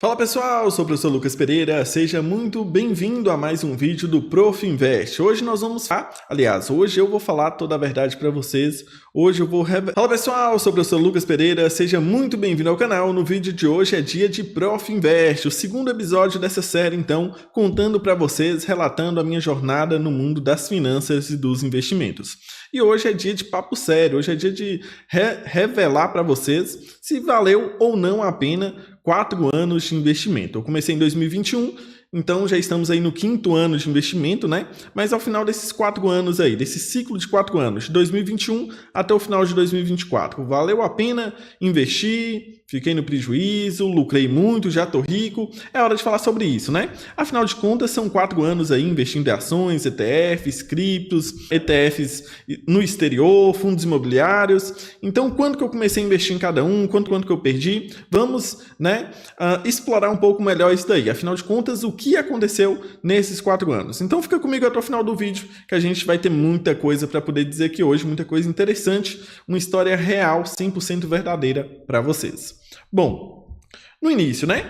Fala pessoal, sou o professor Lucas Pereira, seja muito bem-vindo a mais um vídeo do Prof Invest. Hoje nós vamos hoje eu vou falar toda a verdade para vocês. Fala pessoal, sou o professor Lucas Pereira, seja muito bem-vindo ao canal. No vídeo de hoje é dia de Prof Invest, o segundo episódio dessa série então, contando para vocês, relatando a minha jornada no mundo das finanças e dos investimentos. E hoje é dia de papo sério, hoje é dia de revelar para vocês se valeu ou não a pena 4 anos de investimento. Eu comecei em 2021, então já estamos aí no 5º ano de investimento, né? Mas ao final desses 4 anos aí, desse ciclo de 4 anos, de 2021 até o final de 2024, valeu a pena investir? Fiquei no prejuízo, lucrei muito, já tô rico. É hora de falar sobre isso, né? Afinal de contas, são 4 anos aí investindo em ações, ETFs, criptos, ETFs no exterior, fundos imobiliários. Então, quanto que eu comecei a investir em cada um, quanto que eu perdi? Vamos, né, explorar um pouco melhor isso daí. Afinal de contas, o que aconteceu nesses 4 anos? Então, fica comigo até o final do vídeo, que a gente vai ter muita coisa para poder dizer aqui hoje, muita coisa interessante, uma história real, 100% verdadeira para vocês. Bom, no início, né?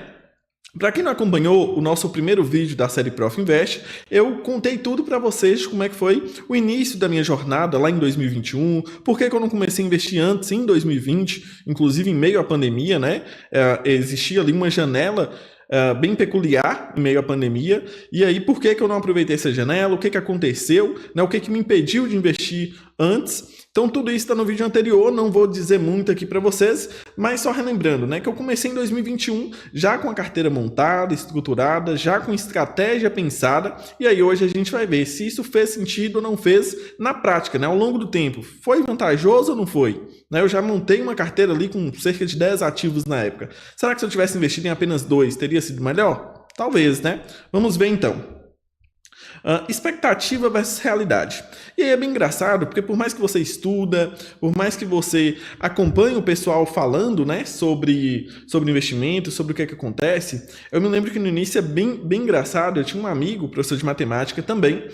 Para quem não acompanhou o nosso primeiro vídeo da série Prof Invest, eu contei tudo para vocês como é que foi o início da minha jornada lá em 2021, por que eu não comecei a investir antes, em 2020, inclusive em meio à pandemia, né? Existia ali uma janela bem peculiar em meio à pandemia, e aí por que eu não aproveitei essa janela, o que aconteceu, né? O que me impediu de investir antes. Então tudo isso está no vídeo anterior, não vou dizer muito aqui para vocês, mas só relembrando, né, que eu comecei em 2021 já com a carteira montada, estruturada, já com estratégia pensada, e aí hoje a gente vai ver se isso fez sentido ou não fez na prática, né, ao longo do tempo. Foi vantajoso ou não foi? Né, eu já montei uma carteira ali com cerca de 10 ativos na época. Será que se eu tivesse investido em apenas 2, teria sido melhor? Talvez, né? Vamos ver então. Expectativa versus realidade. E aí é bem engraçado, porque por mais que você estuda, por mais que você acompanhe o pessoal falando, né, sobre investimento, sobre o que acontece, eu me lembro que no início é bem engraçado. Eu tinha um amigo, professor de matemática também,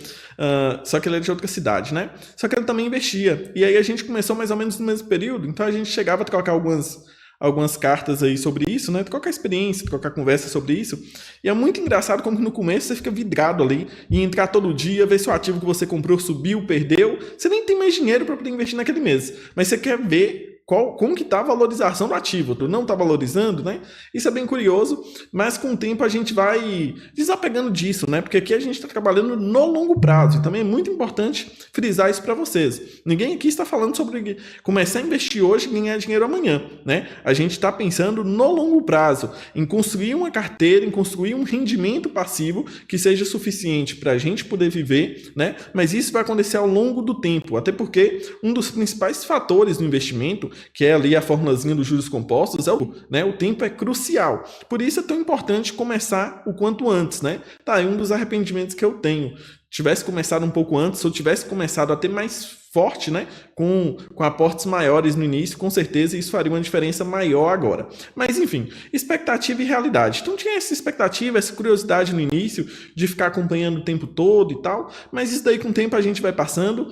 só que ele era de outra cidade, né? Só que ele também investia. E aí a gente começou mais ou menos no mesmo período, então a gente chegava a trocar algumas cartas aí sobre isso, né? Trocar experiência, trocar conversa sobre isso. E é muito engraçado como que no começo você fica vidrado ali e entrar todo dia, ver se o ativo que você comprou subiu, perdeu. Você nem tem mais dinheiro para poder investir naquele mês, mas você quer ver como que está a valorização do ativo, tu não está valorizando, né? Isso é bem curioso, mas com o tempo a gente vai desapegando disso, né? Porque aqui a gente está trabalhando no longo prazo, e também é muito importante frisar isso para vocês. Ninguém aqui está falando sobre começar a investir hoje e ganhar dinheiro amanhã, né? A gente está pensando no longo prazo, em construir uma carteira, em construir um rendimento passivo que seja suficiente para a gente poder viver, né? Mas isso vai acontecer ao longo do tempo, até porque um dos principais fatores do investimento, que é ali a formulazinha dos juros compostos, o tempo é crucial. Por isso é tão importante começar o quanto antes, né? Tá aí um dos arrependimentos que eu tenho. Tivesse começado um pouco antes, se eu tivesse começado a ter mais forte, né, com aportes maiores no início, com certeza isso faria uma diferença maior agora. Mas enfim, expectativa e realidade. Então tinha essa expectativa, essa curiosidade no início de ficar acompanhando o tempo todo e tal, mas isso daí com o tempo a gente vai passando.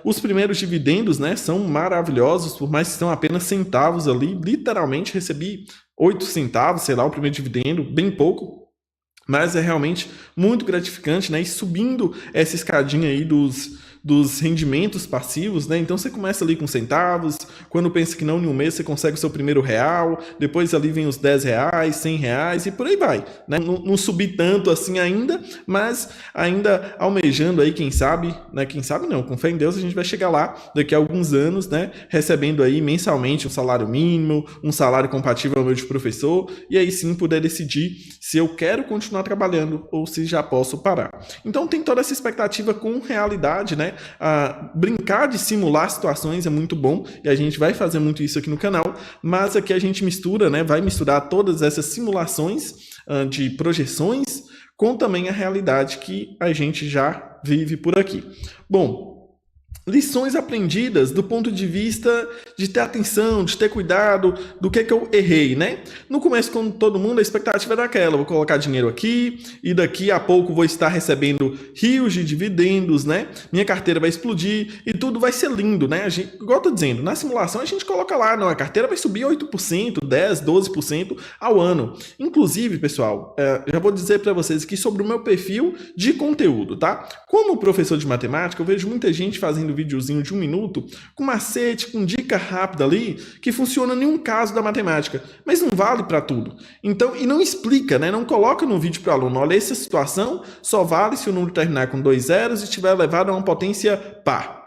Os primeiros dividendos, né, são maravilhosos, por mais que são apenas centavos ali, literalmente recebi 8 centavos, sei lá, o primeiro dividendo, bem pouco. Mas é realmente muito gratificante, né? E subindo essa escadinha aí dos rendimentos passivos, né? Então você começa ali com centavos, quando pensa que não, em um mês você consegue o seu primeiro real, depois ali vem os 10 reais, 100 reais e por aí vai, né? Não subir tanto assim ainda, mas ainda almejando aí, quem sabe, né? Quem sabe não, com fé em Deus a gente vai chegar lá daqui a alguns anos, né? Recebendo aí mensalmente um salário mínimo, um salário compatível ao meu de professor, e aí sim poder decidir se eu quero continuar trabalhando ou se já posso parar. Então tem toda essa expectativa com realidade, né? Brincar de simular situações é muito bom e a gente vai fazer muito isso aqui no canal, mas aqui a gente mistura, né? Vai misturar todas essas simulações de projeções com também a realidade que a gente já vive por aqui. Bom, lições aprendidas do ponto de vista de ter atenção, de ter cuidado do que eu errei, né? No começo, como todo mundo, a expectativa era aquela, vou colocar dinheiro aqui e daqui a pouco vou estar recebendo rios de dividendos, né? Minha carteira vai explodir e tudo vai ser lindo, né? Igual eu tô dizendo, na simulação a gente coloca lá, não, a carteira vai subir 8%, 10%, 12% ao ano. Inclusive, pessoal, já vou dizer para vocês aqui sobre o meu perfil de conteúdo, tá? Como professor de matemática, eu vejo muita gente fazendo videozinho de 1 minuto, com macete, com dica rápida ali, que funciona em um caso da matemática, mas não vale para tudo. Então, e não explica, né? Não coloca no vídeo para o aluno, olha, essa situação só vale se o número terminar com 2 zeros e estiver elevado a uma potência par.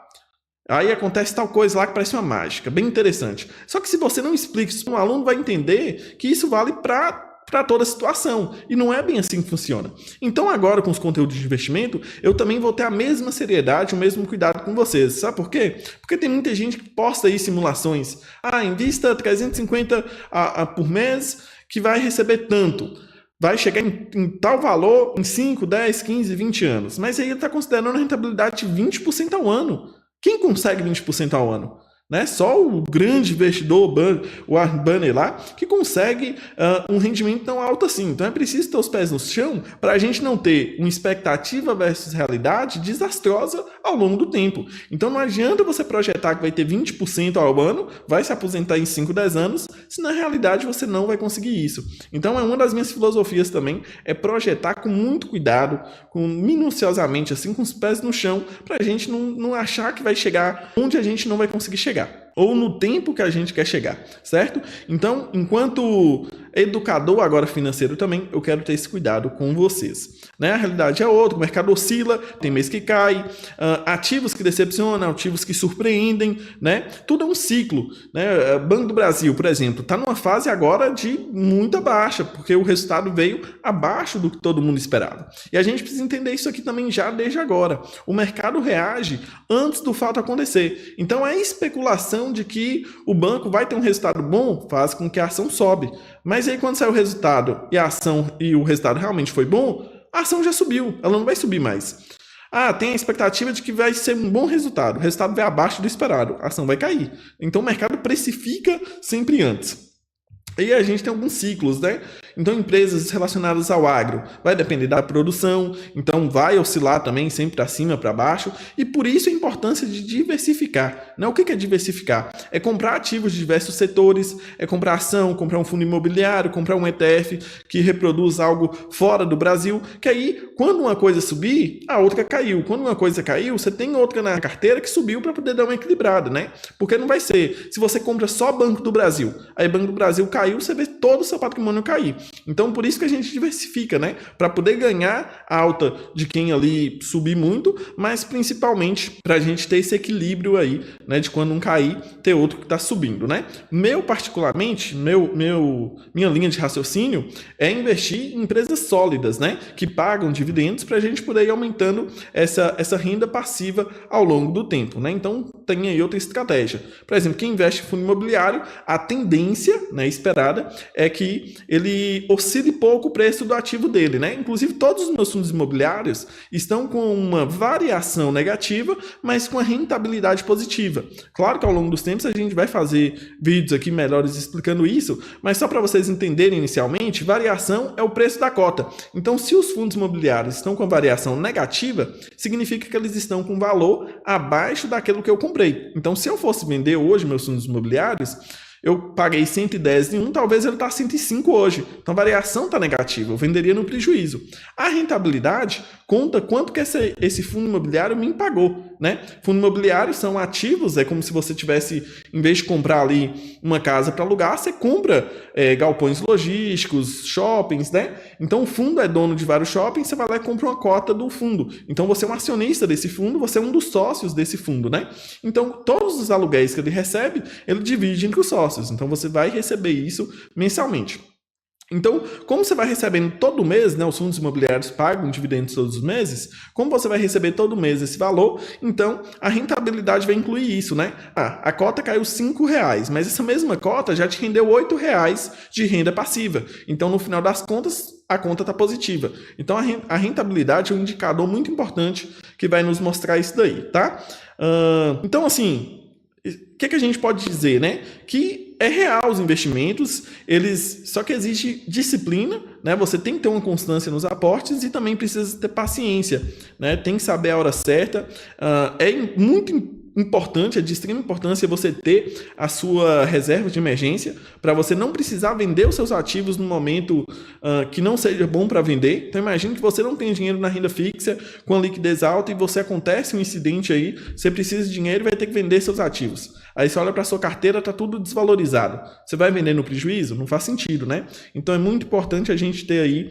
Aí acontece tal coisa lá que parece uma mágica, bem interessante. Só que se você não explica isso, o aluno vai entender que isso vale para toda a situação. E não é bem assim que funciona. Então agora, com os conteúdos de investimento, eu também vou ter a mesma seriedade, o mesmo cuidado com vocês. Sabe por quê? Porque tem muita gente que posta aí simulações. Invista 350 por mês que vai receber tanto. Vai chegar em tal valor em 5, 10, 15, 20 anos. Mas aí ele está considerando a rentabilidade de 20% ao ano. Quem consegue 20% ao ano? Né? Só o grande investidor, o Warren Buffett lá, que consegue um rendimento tão alto assim. Então é preciso ter os pés no chão para a gente não ter uma expectativa versus realidade desastrosa ao longo do tempo. Então não adianta você projetar que vai ter 20% ao ano, vai se aposentar em 5, 10 anos, se na realidade você não vai conseguir isso. Então é uma das minhas filosofias também, é projetar com muito cuidado, minuciosamente, assim, com os pés no chão, para a gente não achar que vai chegar onde a gente não vai conseguir chegar. Ou no tempo que a gente quer chegar, certo? Então, enquanto educador agora financeiro também, eu quero ter esse cuidado com vocês. Né? A realidade é outra, o mercado oscila, tem mês que cai, ativos que decepcionam, ativos que surpreendem, né? Tudo é um ciclo. Né? Banco do Brasil, por exemplo, está numa fase agora de muita baixa, porque o resultado veio abaixo do que todo mundo esperava. E a gente precisa entender isso aqui também já desde agora. O mercado reage antes do fato acontecer. Então, a especulação de que o banco vai ter um resultado bom faz com que a ação sobe. Mas aí quando sai o resultado e o resultado realmente foi bom, a ação já subiu, ela não vai subir mais. Tem a expectativa de que vai ser um bom resultado, o resultado vai abaixo do esperado, a ação vai cair. Então o mercado precifica sempre antes. E a gente tem alguns ciclos, né? Então, empresas relacionadas ao agro vai depender da produção, então vai oscilar também sempre para cima, para baixo, e por isso a importância de diversificar. Né? O que é diversificar? É comprar ativos de diversos setores, é comprar ação, comprar um fundo imobiliário, comprar um ETF que reproduz algo fora do Brasil, que aí, quando uma coisa subir, a outra caiu. Quando uma coisa caiu, você tem outra na carteira que subiu para poder dar uma equilibrada, né? Porque não vai ser, se você compra só Banco do Brasil, aí Banco do Brasil caiu, você vê todo o seu patrimônio cair. Então, por isso que a gente diversifica, né? Para poder ganhar a alta de quem ali subir muito, mas principalmente para a gente ter esse equilíbrio aí, né? De quando um cair, ter outro que está subindo, né? Particularmente, minha linha de raciocínio é investir em empresas sólidas, né? Que pagam dividendos para a gente poder ir aumentando essa renda passiva ao longo do tempo, né? Então, tem aí outra estratégia. Por exemplo, quem investe em fundo imobiliário, a tendência, né, esperada, é que ele oscile pouco o preço do ativo dele, né? Inclusive, todos os meus fundos imobiliários estão com uma variação negativa, mas com a rentabilidade positiva. Claro que ao longo dos tempos a gente vai fazer vídeos aqui melhores explicando isso, mas só para vocês entenderem inicialmente, variação é o preço da cota. Então, se os fundos imobiliários estão com variação negativa, significa que eles estão com valor abaixo daquilo que eu comprei. Então, se eu fosse vender hoje meus fundos imobiliários, eu paguei 110 em um, talvez ele está 105 hoje. Então a variação está negativa, eu venderia no prejuízo. A rentabilidade conta quanto que esse fundo imobiliário me pagou, né? Fundo imobiliário são ativos, é como se você tivesse, em vez de comprar ali uma casa para alugar, você compra galpões logísticos, shoppings, né? Então o fundo é dono de vários shoppings, você vai lá e compra uma cota do fundo. Então você é um acionista desse fundo, você é um dos sócios desse fundo, né? Então todos os aluguéis que ele recebe, ele divide entre os sócios. Então você vai receber isso mensalmente. Então, como você vai recebendo todo mês, né, os fundos imobiliários pagam dividendos todos os meses, como você vai receber todo mês esse valor, então a rentabilidade vai incluir isso, né? A cota caiu R$ 5, mas essa mesma cota já te rendeu R$ 8 de renda passiva. Então, no final das contas, a conta está positiva. Então, a rentabilidade é um indicador muito importante que vai nos mostrar isso daí, tá? Então, assim, o que a gente pode dizer, né? Que é real os investimentos, só que exige disciplina, né? Você tem que ter uma constância nos aportes e também precisa ter paciência, né? Tem que saber a hora certa. É muito importante, é de extrema importância você ter a sua reserva de emergência para você não precisar vender os seus ativos no momento que não seja bom para vender. Então imagine que você não tem dinheiro na renda fixa com a liquidez alta e você acontece um incidente aí, você precisa de dinheiro e vai ter que vender seus ativos. Aí você olha para sua carteira, tá tudo desvalorizado. Você vai vender no prejuízo? Não faz sentido, né? Então é muito importante a gente ter aí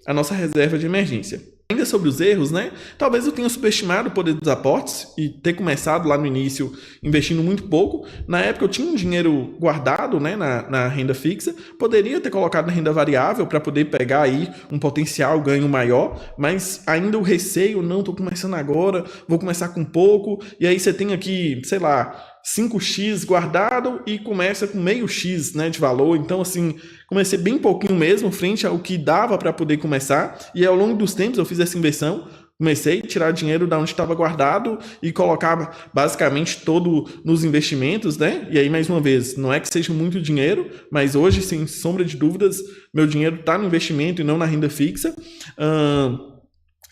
a nossa reserva de emergência. Ainda sobre os erros, né? Talvez eu tenha subestimado o poder dos aportes e ter começado lá no início investindo muito pouco. Na época eu tinha um dinheiro guardado, né, na renda fixa, poderia ter colocado na renda variável para poder pegar aí um potencial ganho maior, mas ainda o receio, não, estou começando agora, vou começar com pouco, e aí você tem aqui, sei lá, 5x guardado e começa com meio x, né, de valor. Então, assim, comecei bem pouquinho mesmo, frente ao que dava para poder começar. E ao longo dos tempos eu fiz essa inversão. Comecei a tirar dinheiro da onde estava guardado e colocava basicamente todo nos investimentos, né? E aí, mais uma vez, não é que seja muito dinheiro, mas hoje, sem sombra de dúvidas, meu dinheiro está no investimento e não na renda fixa.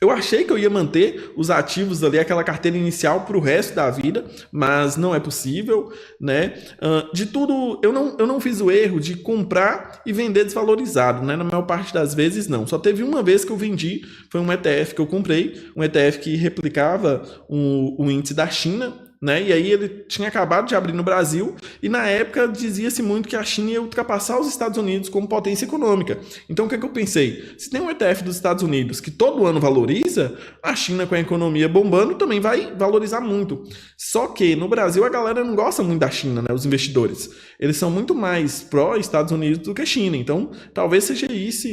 Eu achei que eu ia manter os ativos ali, aquela carteira inicial para o resto da vida, mas não é possível, né? De tudo, eu não fiz o erro de comprar e vender desvalorizado, né? Na maior parte das vezes, não. Só teve uma vez que eu vendi, foi um ETF que eu comprei, um ETF que replicava o índice da China, né? E aí ele tinha acabado de abrir no Brasil e na época dizia-se muito que a China ia ultrapassar os Estados Unidos como potência econômica. Então o que eu pensei? Se tem um ETF dos Estados Unidos que todo ano valoriza, a China com a economia bombando também vai valorizar muito. Só que no Brasil a galera não gosta muito da China, né? Os investidores. Eles são muito mais pró-Estados Unidos do que China. Então talvez seja isso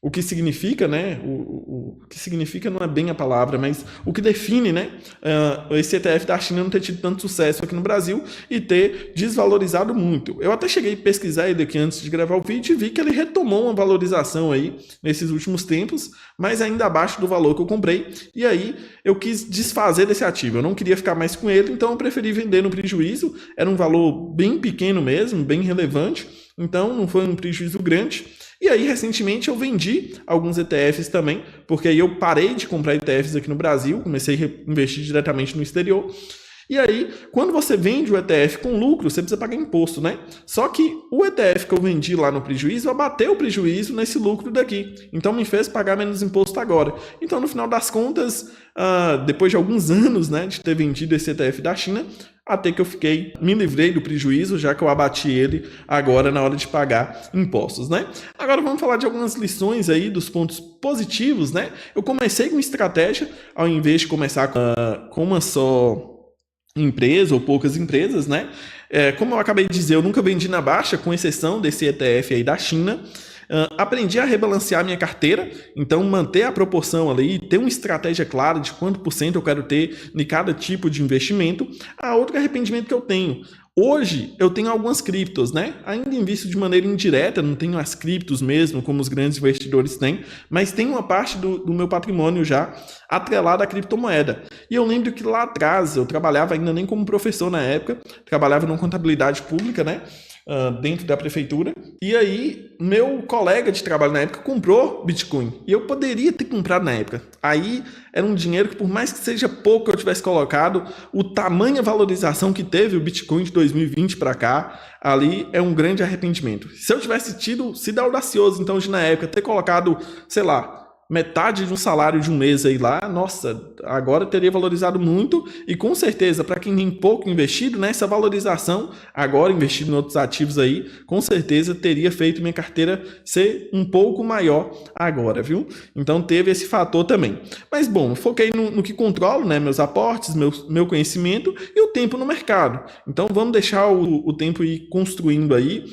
o que significa, né? O que significa não é bem a palavra, mas o que define, né? Esse ETF da China não ter tido tanto sucesso aqui no Brasil e ter desvalorizado muito. Eu até cheguei a pesquisar ele aqui antes de gravar o vídeo e vi que ele retomou uma valorização aí nesses últimos tempos, mas ainda abaixo do valor que eu comprei. E aí eu quis desfazer desse ativo. Eu não queria ficar mais com ele, então eu preferi vender no prejuízo. Era um valor bem pequeno mesmo, bem relevante. Então não foi um prejuízo grande. E aí, recentemente, eu vendi alguns ETFs também, porque aí eu parei de comprar ETFs aqui no Brasil, comecei a investir diretamente no exterior. E aí, quando você vende o ETF com lucro, você precisa pagar imposto, né? Só que o ETF que eu vendi lá no prejuízo, abateu o prejuízo nesse lucro daqui. Então, me fez pagar menos imposto agora. Então, no final das contas, depois de alguns anos, né, de ter vendido esse ETF da China, até que eu me livrei do prejuízo, já que eu abati ele agora na hora de pagar impostos, né? Agora vamos falar de algumas lições aí dos pontos positivos, né? Eu comecei com estratégia, ao invés de começar com uma só empresa ou poucas empresas, né? Como eu acabei de dizer, eu nunca vendi na baixa, com exceção desse ETF aí da China. Aprendi a rebalancear minha carteira, então manter a proporção ali, ter uma estratégia clara de quanto por cento eu quero ter em cada tipo de investimento. Outro arrependimento que eu tenho. Hoje eu tenho algumas criptos, né? Ainda invisto de maneira indireta, não tenho as criptos mesmo, como os grandes investidores têm, mas tem uma parte do meu patrimônio já atrelada à criptomoeda. E eu lembro que lá atrás eu trabalhava ainda nem como professor na época, trabalhava numa contabilidade pública, né? Dentro da prefeitura, e aí meu colega de trabalho na época comprou Bitcoin, e eu poderia ter comprado na época. Aí era um dinheiro que, por mais que seja pouco eu tivesse colocado, o tamanho, a valorização que teve o Bitcoin de 2020 para cá, ali é um grande arrependimento. Se eu tivesse sido audacioso, então, de na época ter colocado, sei lá, metade de um salário de um mês aí lá, nossa, agora teria valorizado muito e com certeza, para quem tem pouco investido, né, essa valorização, agora investido em outros ativos aí, com certeza teria feito minha carteira ser um pouco maior agora, viu? Então teve esse fator também. Mas bom, foquei no que controlo, né, meus aportes, meu conhecimento e o tempo no mercado. Então vamos deixar o tempo ir construindo aí.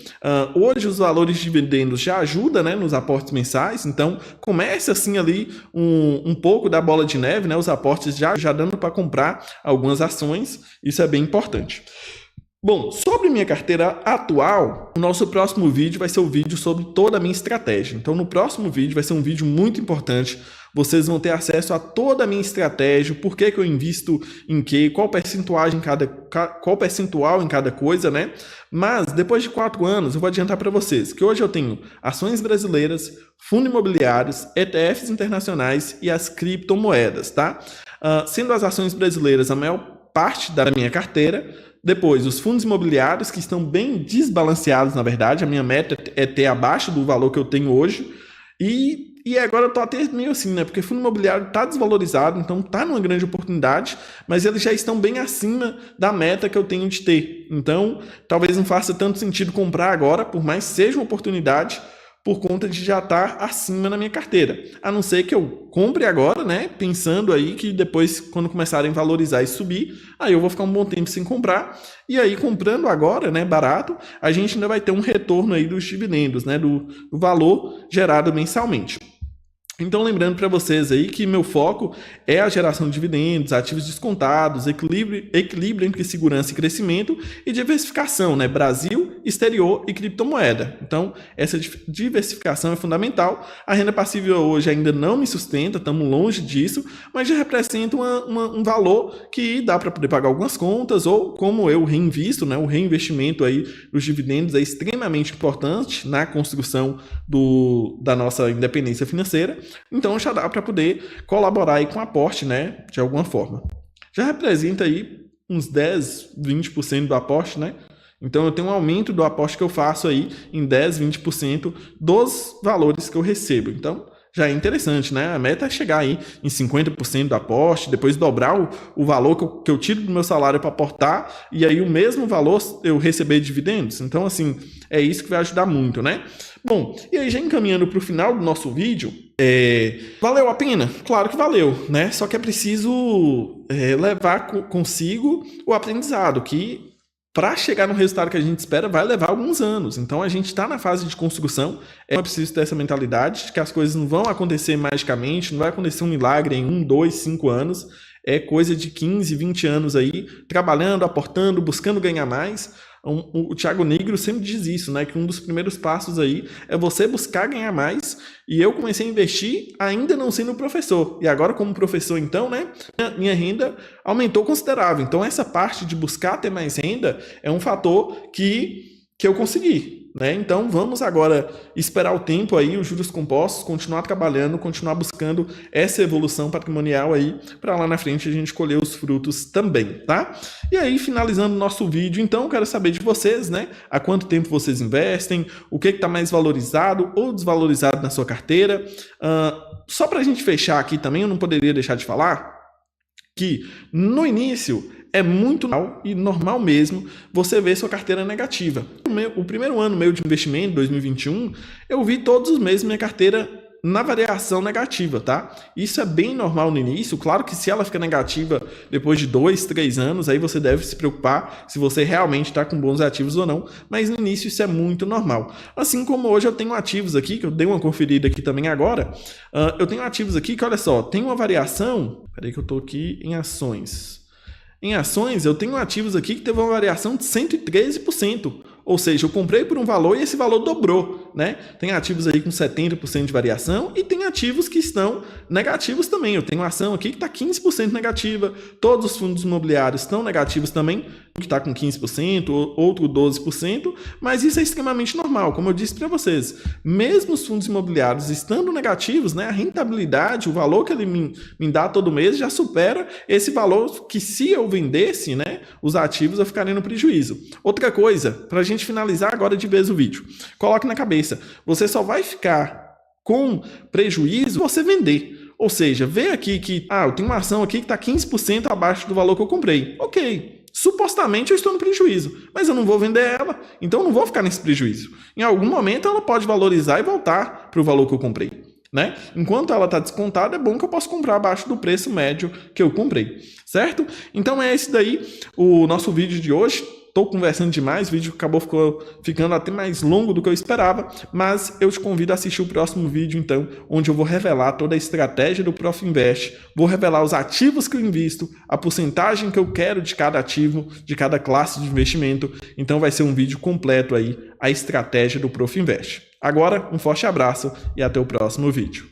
Hoje os valores de dividendos já ajudam, né, nos aportes mensais, então começa assim ali um pouco da bola de neve, né? Os aportes já dando para comprar algumas ações, isso é bem importante. Bom, sobre minha carteira atual, o nosso próximo vídeo vai ser o vídeo sobre toda a minha estratégia. Então, no próximo vídeo vai ser um vídeo muito importante. Vocês vão ter acesso a toda a minha estratégia, por que eu invisto em quê, qual percentual em cada coisa, né? Mas, depois de 4 anos, eu vou adiantar para vocês que hoje eu tenho ações brasileiras, fundos imobiliários, ETFs internacionais e as criptomoedas, tá? Sendo as ações brasileiras a maior parte da minha carteira. Depois, os fundos imobiliários, que estão bem desbalanceados, na verdade. A minha meta é ter abaixo do valor que eu tenho hoje. E agora eu tô até meio assim, né? Porque fundo imobiliário está desvalorizado, então tá numa grande oportunidade, mas eles já estão bem acima da meta que eu tenho de ter. Então, talvez não faça tanto sentido comprar agora, por mais que seja uma oportunidade, por conta de já estar acima na minha carteira. A não ser que eu compre agora, né? Pensando aí que depois, quando começarem a valorizar e subir, aí eu vou ficar um bom tempo sem comprar. E aí, comprando agora, né, barato, a gente ainda vai ter um retorno aí dos dividendos, né? Do valor gerado mensalmente. Então, lembrando para vocês aí que meu foco é a geração de dividendos, ativos descontados, equilíbrio entre segurança e crescimento e diversificação, né? Brasil, exterior e criptomoeda. Então, essa diversificação é fundamental. A renda passiva hoje ainda não me sustenta, estamos longe disso, mas já representa um valor que dá para poder pagar algumas contas ou, como eu reinvisto, né? O reinvestimento aí dos dividendos é extremamente importante na construção da nossa independência financeira. Então já dá para poder colaborar aí com o aporte, né, de alguma forma. Já representa aí uns 10, 20% do aporte, né? Então eu tenho um aumento do aporte que eu faço aí em 10, 20% dos valores que eu recebo. Então já é interessante, né? A meta é chegar aí em 50% do aporte, depois dobrar o valor que eu tiro do meu salário para aportar e aí o mesmo valor eu receber dividendos. Então, assim, é isso que vai ajudar muito, né? Bom, e aí já encaminhando para o final do nosso vídeo, valeu a pena? Claro que valeu, né? Só que é preciso levar consigo o aprendizado, que para chegar no resultado que a gente espera vai levar alguns anos. Então a gente está na fase de construção, é preciso ter essa mentalidade de que as coisas não vão acontecer magicamente, não vai acontecer um milagre em 1, 2, 5 anos, é coisa de 15, 20 anos aí, trabalhando, aportando, buscando ganhar mais. O Thiago Negro sempre diz isso, né? Que um dos primeiros passos aí é você buscar ganhar mais. E eu comecei a investir ainda não sendo professor. E agora, como professor, então, né? Minha renda aumentou considerável. Então, essa parte de buscar ter mais renda é um fator que eu consegui. Né? Então vamos agora esperar o tempo aí, os juros compostos, continuar trabalhando, continuar buscando essa evolução patrimonial aí, para lá na frente a gente colher os frutos também, tá? E aí, finalizando o nosso vídeo, então, eu quero saber de vocês, né? Há quanto tempo vocês investem, o que está mais valorizado ou desvalorizado na sua carteira. Só para a gente fechar aqui também, eu não poderia deixar de falar que no início é muito normal e normal mesmo você ver sua carteira negativa. O primeiro ano meu de investimento, 2021, eu vi todos os meses minha carteira na variação negativa, tá? Isso é bem normal no início. Claro que se ela fica negativa depois de 2, 3 anos, aí você deve se preocupar se você realmente está com bons ativos ou não, mas no início isso é muito normal. Assim como hoje eu tenho ativos aqui, que eu dei uma conferida aqui também agora, eu tenho ativos aqui que, olha só, tem uma variação, peraí que eu estou aqui em ações. Em ações, eu tenho ativos aqui que teve uma variação de 113%. Ou seja, eu comprei por um valor e esse valor dobrou, né? Tem ativos aí com 70% de variação e tem ativos que estão negativos também. Eu tenho uma ação aqui que está 15% negativa, todos os fundos imobiliários estão negativos também, que está com 15%, outro 12%, mas isso é extremamente normal. Como eu disse para vocês, mesmo os fundos imobiliários estando negativos, né, a rentabilidade, o valor que ele me dá todo mês já supera esse valor que, se eu vendesse, né, os ativos, eu ficaria no prejuízo. Outra coisa, para a gente finalizar agora de vez o vídeo, coloque na cabeça, você só vai ficar com prejuízo, você vender. Ou seja, vê aqui que eu tenho uma ação aqui que está 15% abaixo do valor que eu comprei. Ok, supostamente eu estou no prejuízo, mas eu não vou vender ela, então eu não vou ficar nesse prejuízo. Em algum momento ela pode valorizar e voltar para o valor que eu comprei, né? Enquanto ela está descontada, é bom que eu possa comprar abaixo do preço médio que eu comprei, certo? Então é esse daí o nosso vídeo de hoje. Estou conversando demais, o vídeo ficando até mais longo do que eu esperava, mas eu te convido a assistir o próximo vídeo, então, onde eu vou revelar toda a estratégia do Profinvest, vou revelar os ativos que eu invisto, a porcentagem que eu quero de cada ativo, de cada classe de investimento. Então vai ser um vídeo completo aí, a estratégia do Profinvest. Agora, um forte abraço e até o próximo vídeo.